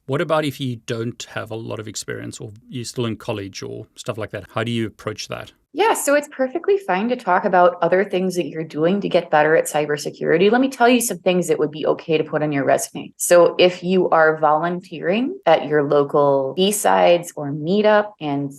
What about if you don't have a lot of experience or you're still in college or stuff like that? How do you approach that? Yeah, so it's perfectly fine to talk about other things that you're doing to get better at cybersecurity. Let me tell you some things that would be okay to put on your resume. So if you are volunteering at your local B-sides or meetup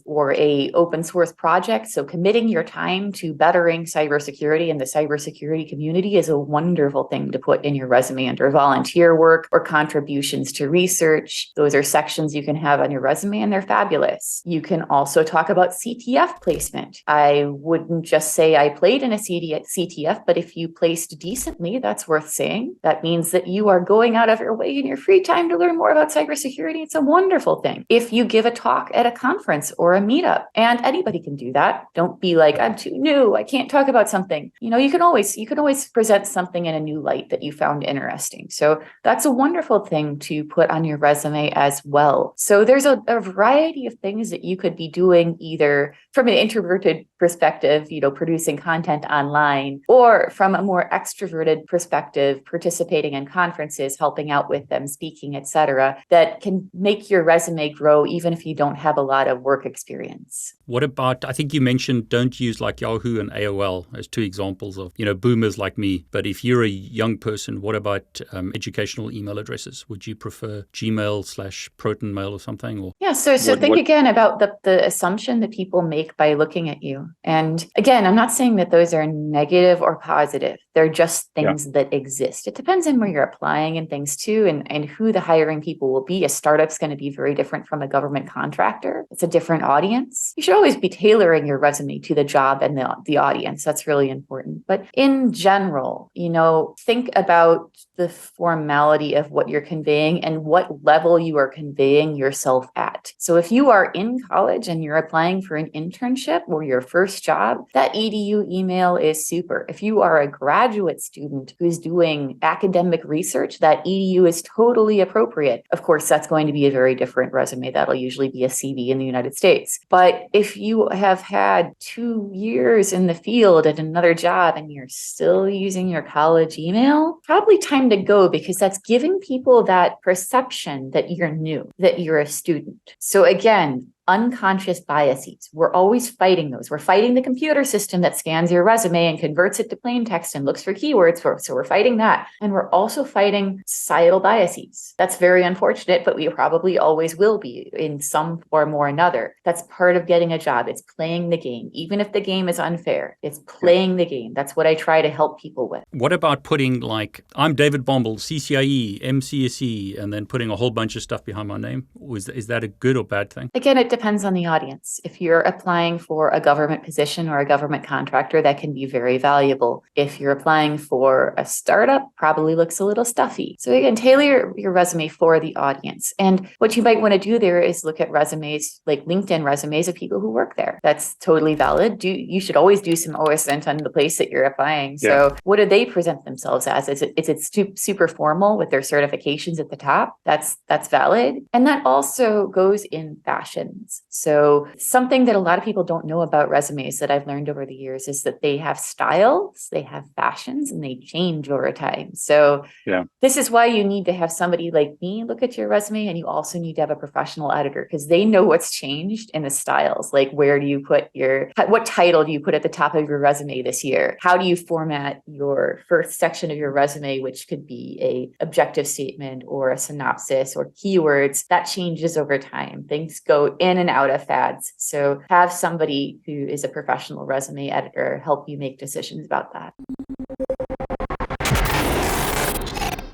or a open source project, so committing your time to bettering cybersecurity and the cybersecurity community is a wonderful thing to put in your resume under volunteer work or contributions to research. Those are sections you can have on your resume and they're fabulous. You can also talk about CTF placement. I wouldn't just say I played in a CTF, but if you placed decently, that's worth saying. That means that you are going out of your way in your free time to learn more about cybersecurity. It's a wonderful thing. If you give a talk at a conference or a meetup, and anybody can do that, don't be like, I'm too new, I can't talk about something. You can always present something in a new light that you found interesting. So that's a wonderful thing to put on your resume as well. So there's a variety of things that you could be doing either from an introverted perspective, producing content online, or from a more extroverted perspective, participating in conferences, helping out with them, speaking, etc., that can make your resume grow even if you don't have a lot of work experience. What about, I think you mentioned don't use like Yahoo and AOL as two examples of, boomers like me. But if you're a young person, what about educational email addresses? Would you prefer Gmail/Proton Mail or something? Or yeah, so think again about the assumption that people make by looking at you. And again, I'm not saying that those are negative or positive. They're just things that exist. It depends on where you're applying and things too, and who the hiring people will be. A startup's going to be very different from a government contractor. It's a different audience. You should always be tailoring your resume to the job and the audience. That's really important. But in general, think about the formality of what you're conveying and what level you are conveying yourself at. So if you are in college and you're applying for an internship or your first job, that EDU email is super. If you are a graduate student who's doing academic research, that EDU is totally appropriate. Of course, that's going to be a very different resume. That'll usually be a CV in the United States. But if you have had 2 years in the field at another job and you're still using your college email, probably time to go, because that's giving people that perception that you're new, that you're a student. So again, unconscious biases. We're always fighting those. We're fighting the computer system that scans your resume and converts it to plain text and looks for keywords. So we're fighting that. And we're also fighting societal biases. That's very unfortunate, but we probably always will be in some form or another. That's part of getting a job. It's playing the game. Even if the game is unfair, it's playing the game. That's what I try to help people with. What about putting like, I'm David Bombal, CCIE, MCSE, and then putting a whole bunch of stuff behind my name? Is that a good or bad thing? Again, it depends on the audience. If you're applying for a government position or a government contractor, that can be very valuable. If you're applying for a startup, probably looks a little stuffy. So again, tailor your resume for the audience. And what you might want to do there is look at resumes, like LinkedIn resumes of people who work there. That's totally valid. You should always do some OSINT on the place that you're applying. So what do they present themselves as? Is it super formal with their certifications at the top? That's valid. And that also goes in fashion. So something that a lot of people don't know about resumes that I've learned over the years is that they have styles, they have fashions, and they change over time. So this is why you need to have somebody like me look at your resume, and you also need to have a professional editor, because they know what's changed in the styles. Like, where do you put what title do you put at the top of your resume this year? How do you format your first section of your resume, which could be a objective statement or a synopsis or keywords? That changes over time. Things go in and out of fads. So have somebody who is a professional resume editor help you make decisions about that.